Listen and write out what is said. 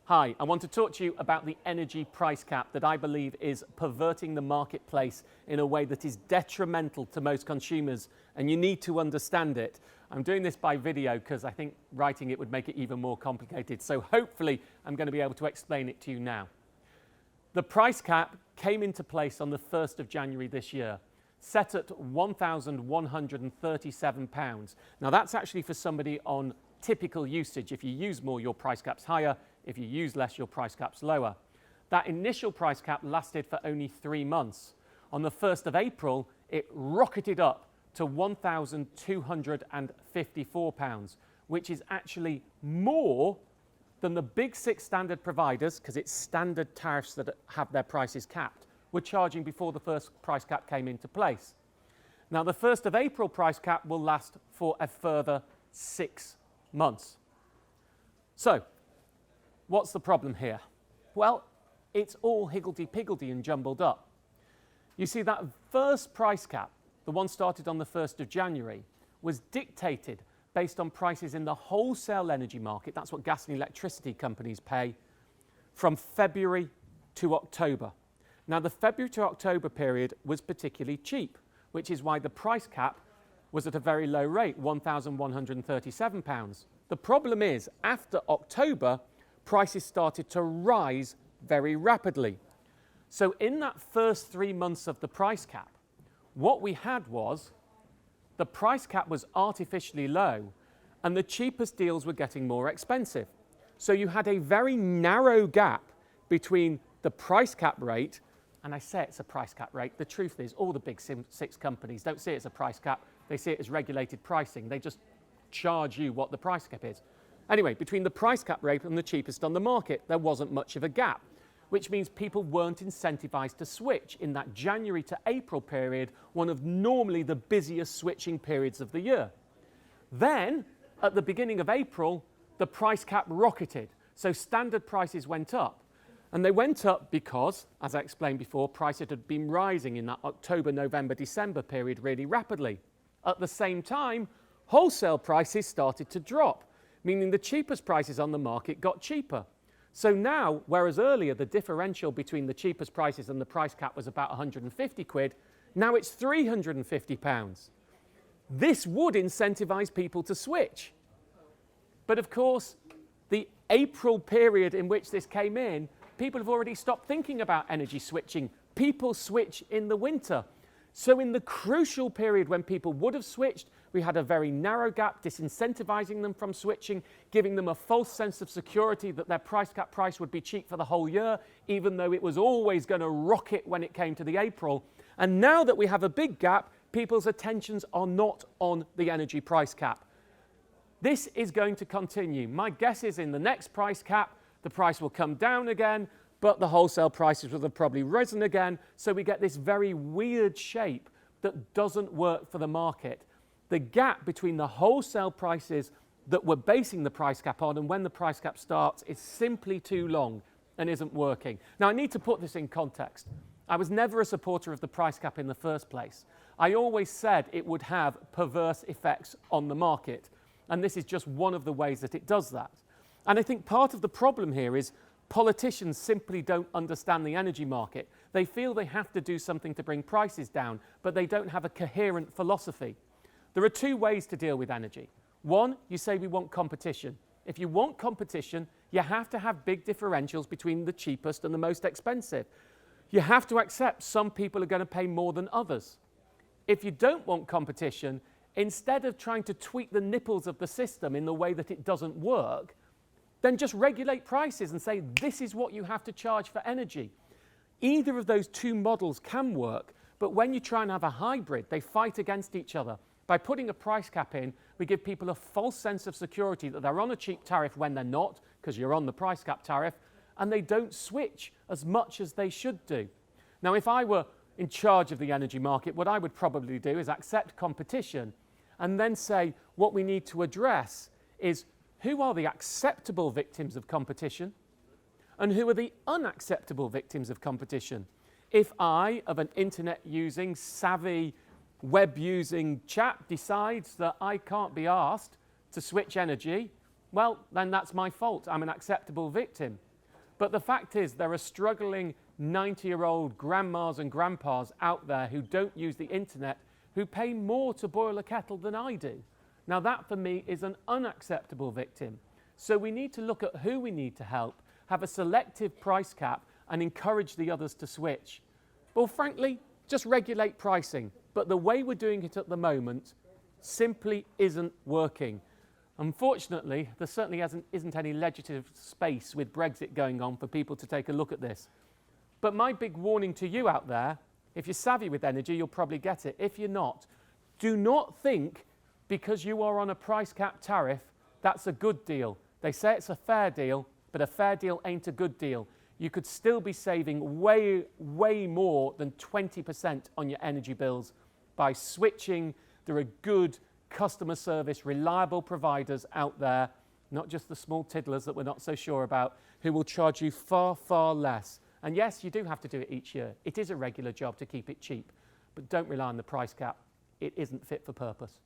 Hi, I want to talk to you about the energy price cap that I believe is perverting the marketplace in a way that is detrimental to most consumers, and you need to understand it. I'm doing this by video because I think writing it would make it even more complicated, so hopefully I'm going to be able to explain it to you now. The price cap came into place on the 1st of January this year, set at £1,137. Now that's actually for somebody on typical usage. If you use more, your price cap's higher. If you use less, your price cap's lower. That initial price cap lasted for only 3 months. On the 1st of April, it rocketed up to £1,254, which is actually more than the big 6 standard providers, because it's standard tariffs that have their prices capped, were charging before the first price cap came into place. Now, the 1st of April price cap will last for a further 6 months. So, what's the problem here? Well, it's all higgledy-piggledy and jumbled up. You see, that first price cap, the one started on the 1st of January, was dictated based on prices in the wholesale energy market, that's what gas and electricity companies pay, from February to October. Now, the February to October period was particularly cheap, which is why the price cap was at a very low rate, £1,137. The problem is, after October, prices started to rise very rapidly. So in that first 3 months of the price cap, what we had was the price cap was artificially low and the cheapest deals were getting more expensive. So you had a very narrow gap between the price cap rate, and I say it's a price cap rate. The truth is all the big 6 companies don't see it as a price cap. They see it as regulated pricing. They just charge you what the price cap is. Anyway, between the price cap rate and the cheapest on the market, there wasn't much of a gap, which means people weren't incentivized to switch in that January to April period, one of normally the busiest switching periods of the year. Then, at the beginning of April, the price cap rocketed, so standard prices went up. And they went up because, as I explained before, prices had been rising in that October, November, December period really rapidly. At the same time, wholesale prices started to drop, meaning the cheapest prices on the market got cheaper. So now, whereas earlier the differential between the cheapest prices and the price cap was about 150 quid, now it's £350. This would incentivize people to switch. But of course, the April period in which this came in, people have already stopped thinking about energy switching. People switch in the winter. So in the crucial period when people would have switched, we had a very narrow gap, disincentivizing them from switching, giving them a false sense of security that their price cap price would be cheap for the whole year, even though it was always going to rocket when it came to the April. And now that we have a big gap, people's attentions are not on the energy price cap. This is going to continue. My guess is in the next price cap, the price will come down again, but the wholesale prices will have probably risen again, so we get this very weird shape that doesn't work for the market. The gap between the wholesale prices that we're basing the price cap on and when the price cap starts is simply too long and isn't working. Now, I need to put this in context. I was never a supporter of the price cap in the first place. I always said it would have perverse effects on the market, and this is just one of the ways that it does that. And I think part of the problem here is politicians simply don't understand the energy market. They feel they have to do something to bring prices down, but they don't have a coherent philosophy. There are 2 ways to deal with energy. One, you say we want competition. If you want competition, you have to have big differentials between the cheapest and the most expensive. You have to accept some people are going to pay more than others. If you don't want competition, instead of trying to tweak the nipples of the system in the way that it doesn't work, then just regulate prices and say, this is what you have to charge for energy. Either of those 2 models can work, but when you try and have a hybrid, they fight against each other. By putting a price cap in, we give people a false sense of security that they're on a cheap tariff when they're not, because you're on the price cap tariff, and they don't switch as much as they should do. Now, if I were in charge of the energy market, what I would probably do is accept competition and then say what we need to address is who are the acceptable victims of competition and who are the unacceptable victims of competition. If I, of an internet-using, savvy, web-using chap, decides that I can't be asked to switch energy, well, then that's my fault. I'm an acceptable victim. But the fact is, there are struggling 90-year-old grandmas and grandpas out there who don't use the internet who pay more to boil a kettle than I do. Now that for me is an unacceptable victim. So we need to look at who we need to help, have a selective price cap and encourage the others to switch. Well, frankly, just regulate pricing. But the way we're doing it at the moment simply isn't working. Unfortunately, there certainly isn't any legislative space with Brexit going on for people to take a look at this. But my big warning to you out there, if you're savvy with energy, you'll probably get it. If you're not, do not think because you are on a price cap tariff, that's a good deal. They say it's a fair deal, but a fair deal ain't a good deal. You could still be saving way, way more than 20% on your energy bills by switching. There are good customer service, reliable providers out there, not just the small tiddlers that we're not so sure about, who will charge you far, far less. And yes, you do have to do it each year. It is a regular job to keep it cheap, but don't rely on the price cap. It isn't fit for purpose.